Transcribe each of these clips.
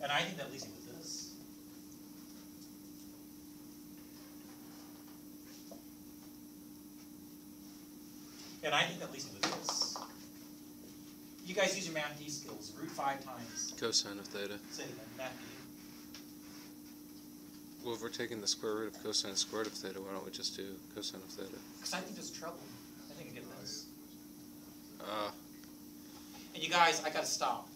And I think that leaves you with this. And I think that leaves you with this. You guys use your math D skills. Root 5 times cosine of theta. Say it again, math D. Well, if we're taking the square root of cosine squared of theta, why don't we just do cosine of theta? Because I think there's trouble. I think I get this. And you guys, I gotta stop.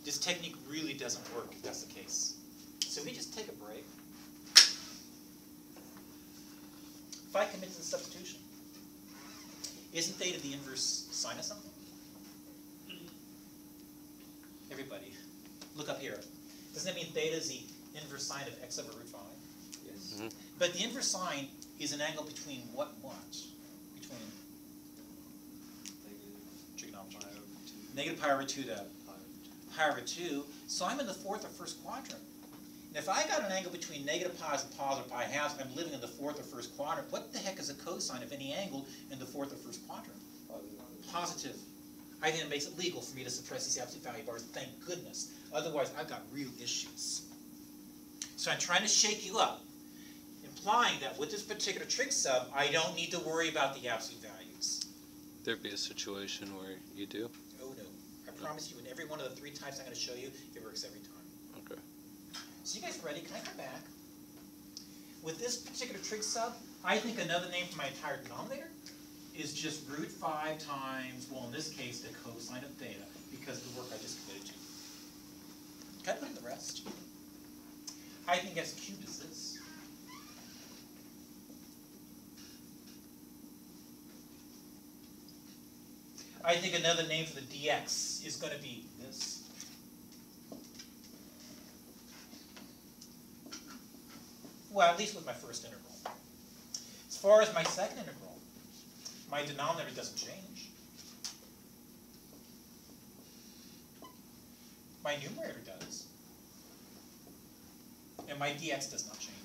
This technique really doesn't work if that's the case. So we just take a break. If I commit to the substitution, isn't theta the inverse sine of something? Everybody, look up here. Doesn't that mean theta is the inverse sine of x over root 5? Yes. Mm-hmm. But the inverse sine is an angle between what and what? Between negative pi over 2 to pi over 2. So I'm in the fourth or first quadrant. And if I got an angle between negative pi's and positive pi halves, I'm living in the fourth or first quadrant. What the heck is a cosine of any angle in the fourth or first quadrant? Positive. I think it makes it legal for me to suppress these absolute value bars. Thank goodness. Otherwise, I've got real issues. So I'm trying to shake you up, implying that with this particular trig sub, I don't need to worry about the absolute values. There'd be a situation where you do? Oh no. I promise you in every one of the 3 types I'm going to show you, it works every time. Okay. So you guys ready? Can I come back? With this particular trig sub, I think another name for my entire denominator is just root 5 times, well in this case, the cosine of theta, because of the work I just committed to. Can I put in the rest? I think s cubed is this. I think another name for the dx is going to be this. Well, at least with my first integral. As far as my second integral, my denominator doesn't change. My numerator does. And my dx does not change.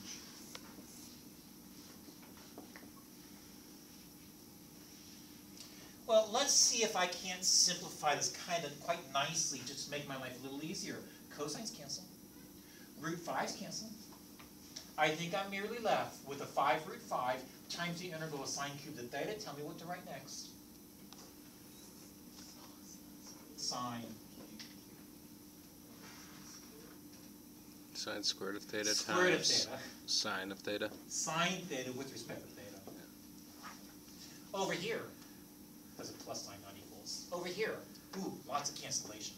Well, let's see if I can't simplify this kind of quite nicely just to make my life a little easier. Cosines cancel. Root 5's cancel. I think I'm merely left with a 5 root 5 times the integral of sine cubed of theta. Tell me what to write next. Sine. Sine squared of theta Squared of times theta. sine of theta. Sine theta with respect to theta. Over here, has a plus sign, not equals. Over here, ooh, lots of cancellation.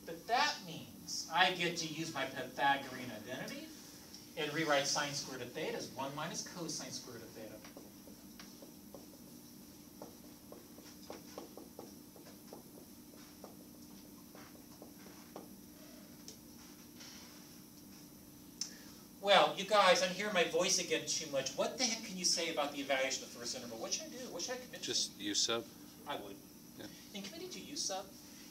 But that means I get to use my Pythagorean identity and rewrite sine squared of theta as 1 minus cosine squared of theta. Well, you guys, I'm hearing my voice again too much. What the heck can you say about the evaluation of the first interval? What should I do? What should I commit to? Just u sub. I would. Yeah. In committing to u sub,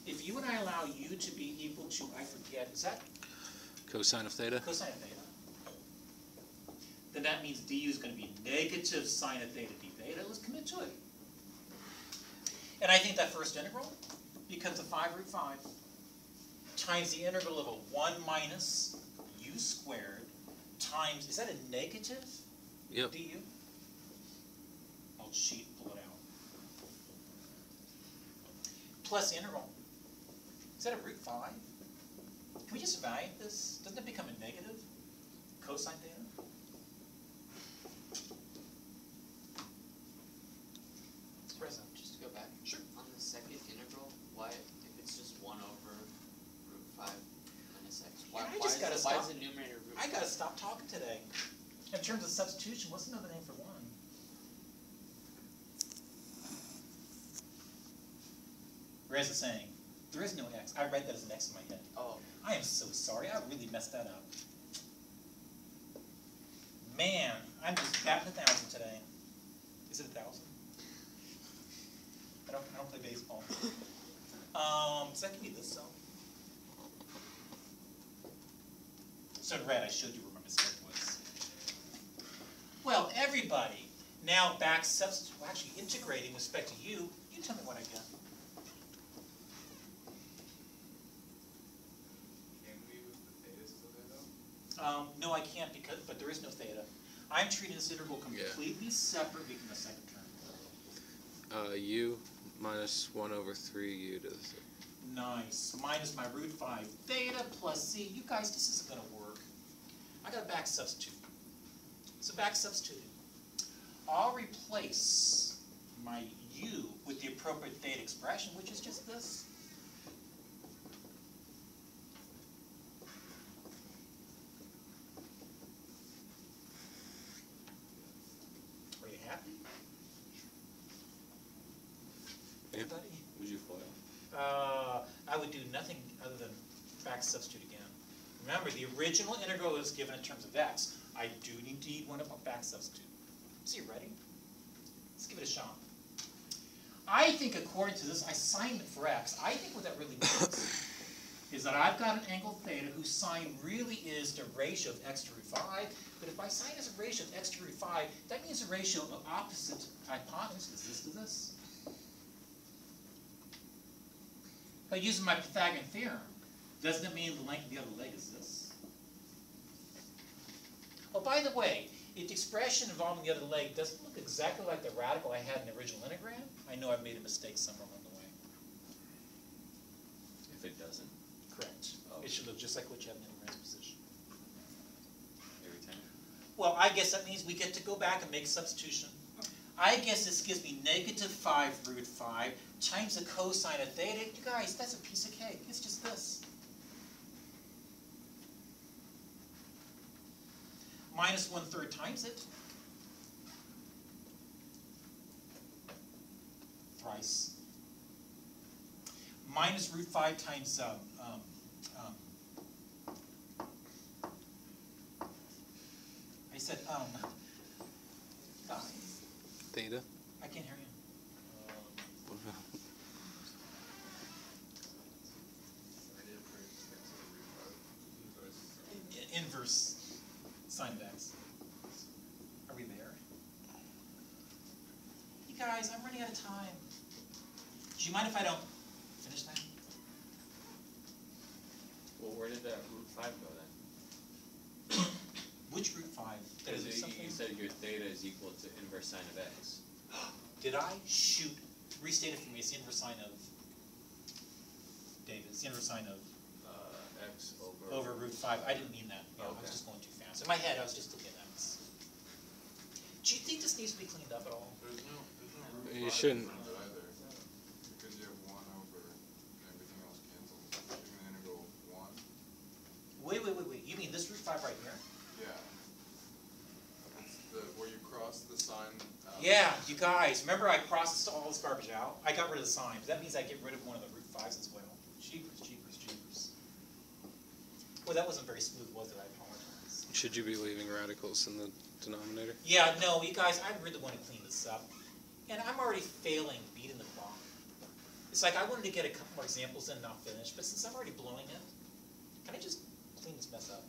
if you and I allow u to be equal to, I forget, is that Cosine of theta. cosine of theta? Then that means du is going to be negative sine of theta d theta. Let's commit to it. And I think that first integral becomes a 5 root 5 times the integral of a 1 minus u squared times, is that a negative Yep. du? I'll cheat, pull it out. Plus integral. Is that a root 5? Can we just evaluate this? Doesn't it become a negative cosine theta? Teresa, just to go back. Sure. On the second integral, why, if it's just 1 over root 5 minus x, why, I just gotta why stop. is the numerator root I 5? gotta stop talking today. In terms of substitution, what's another name for 1? Rez is saying, there is no x. I read that as an x in my head. Oh, I am so sorry. I really messed that up. Man, I'm just batting 1,000 today. Is it 1,000? I don't play baseball. So that can be this cell. So in red, I showed you where my mistake was. Well, everybody, Now back substitute, well, actually integrating with respect to you tell me what I get. Can we with the theta still there though? No, I can't but there is no theta. I'm treating this integral completely separate from the second term. U minus 1 over 3u to the third. Nice. Minus my root 5 theta plus c. You guys, this isn't going to work. I got to back substitute. So back substituting. I'll replace my u with the appropriate theta expression, which is just this. Are you happy? Anybody? Would you FOIL? I would do nothing other than back substitute again. Remember, the original integral is given in terms of x. I do need one up back substitute. So you ready? Let's give it a shot. I think according to this assignment for x, I think what that really means is that I've got an angle theta whose sine really is the ratio of x to root 5. But if my sine is a ratio of x to root 5, that means the ratio of opposite hypotenuse is this to this. By using my Pythagorean theorem, doesn't it mean the length of the other leg is this? Oh, by the way, if the expression involving the other leg doesn't look exactly like the radical I had in the original integram, I know I've made a mistake somewhere along the way. If it doesn't, Correct. Oh. It should look just like what you have in the integrand's position. every time. Well, I guess that means we get to go back and make substitution. I guess this gives me negative 5 root 5 times the cosine of theta. You guys, that's a piece of cake. It's just this. Minus 1/3 times it. Thrice. Minus root 5 times I said guys, Theta? I can't hear you. Inverse sine of x. Are we there? You guys, I'm running out of time. Do you mind if I don't finish that? Well, where did that root 5 go then? Which root 5? Did I Because lose something? you said your theta is equal to inverse sine of x. Did I? Shoot. Restate it for me. It's the inverse sine of David. It's the inverse sine of X over root 5. I didn't mean that. Yeah, I was Okay. just going too fast. In my head, I was just looking at x. Do you think this needs to be cleaned up at all? There's no root You 5 shouldn't. in front of it either. Because you have 1 over and everything else cancels. You're going to go 1. Wait. You mean this root 5 right here? Yeah. It's where you cross the sign. Yeah, you guys, remember I processed all this garbage out? I got rid of the signs. That means I get rid of one of the root 5s as well. Jeepers. Well, that wasn't very smooth, was it? I apologize. Should you be leaving radicals in the denominator? Yeah, no, you guys, I really want to clean this up. And I'm already failing, beating the clock. It's like I wanted to get a couple more examples in and not finish, but since I'm already blowing it, can I just clean this mess up?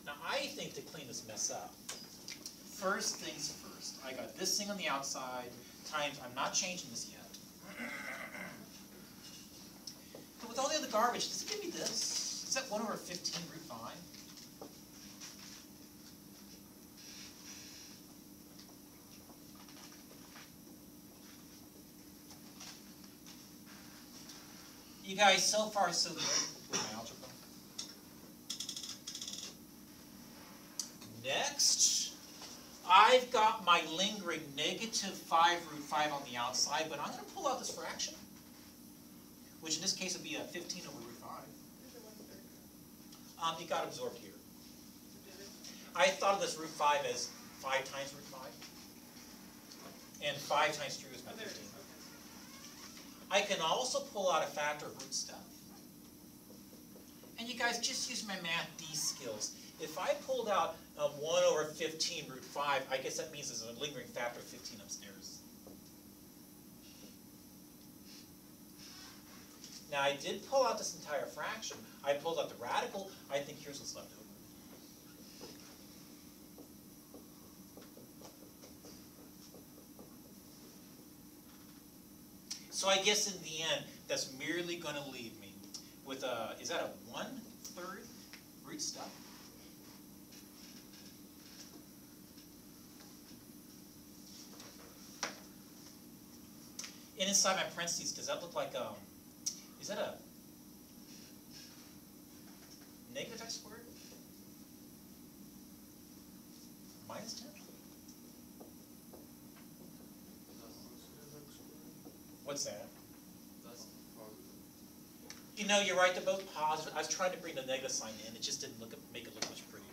Now, I think to clean this mess up, first things first, I got this thing on the outside, times, I'm not changing this yet. But with all the other garbage, does it give me this? Is that 1 over 15 root 5? You guys, so far so good with my algebra. Next, I've got my lingering negative 5 root 5 on the outside, but I'm going to pull out this fraction, which in this case would be a 15 over root 5. It got absorbed here. I thought of this root 5 as 5 times root 5, and 5 times 3 was my 15. I can also pull out a factor of root stuff. And you guys, just use my math D skills. If I pulled out 1 over 15 root 5, I guess that means there's a lingering factor of 15 upstairs. Now, I did pull out this entire fraction. I pulled out the radical. I think here's what's left over. So I guess in the end, that's merely gonna leave me with a, is that a 1/3 root stub? And inside my parentheses, does that look like, is that a negative x squared? Minus 10? What's that? That's, You know, you're right, they're both positive. I was trying to bring the negative sign in, it just didn't make it look much prettier.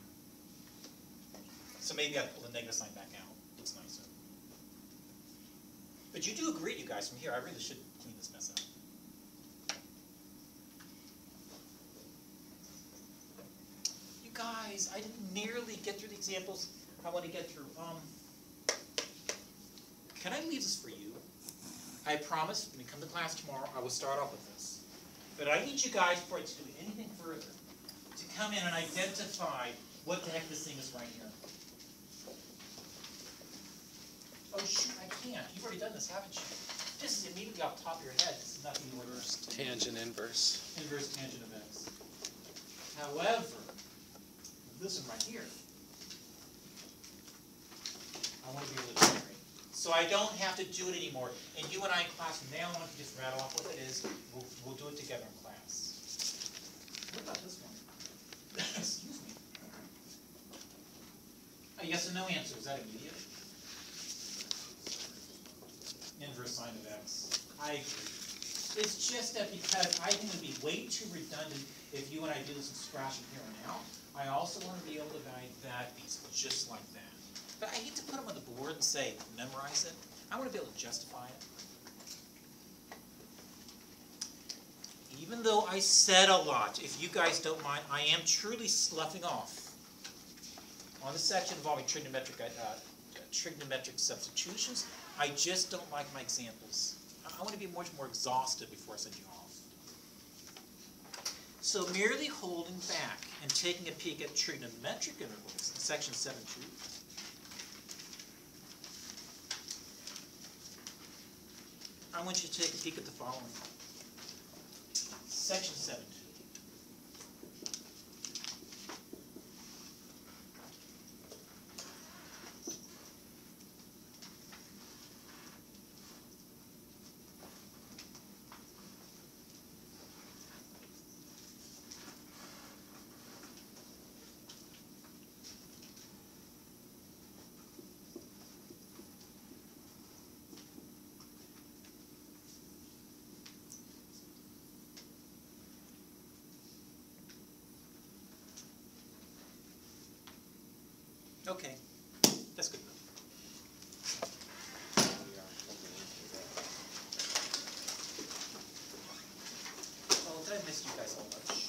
So maybe I pull the negative sign back out, looks nicer. But you do agree, you guys, from here, I really should clean this mess up. You guys, I didn't nearly get through the examples I want to get through. Can I leave this for you? I promise, when you come to class tomorrow, I will start off with this. But I need you guys, before I do anything further, to come in and identify what the heck this thing is right here. Oh shoot, I can't. You've already done this, haven't you? This is immediately off the top of your head. This is nothing more than Tangent inverse. inverse tangent of x. However, this one right here, I want to be able to generate. So I don't have to do it anymore. And you and I in class from now on can just rattle off what it is. We'll do it together in class. What about this one? Excuse me. A yes or no answer. Is that immediate? Inverse sine of x. I agree. It's just that because I think it would be way too redundant if you and I do this in scratch from here on out. I also want to be able to validate these just like that. But I hate to put them on the board and say, memorize it. I want to be able to justify it. Even though I said a lot, if you guys don't mind, I am truly sloughing off on the section involving trigonometric substitutions. I just don't like my examples. I want to be much more exhaustive before I send you off. So merely holding back and taking a peek at trigonometric intervals in section 7.2. I want you to take a peek at the following. Section 7.2. Okay, that's good enough. Oh, did I miss you guys so much?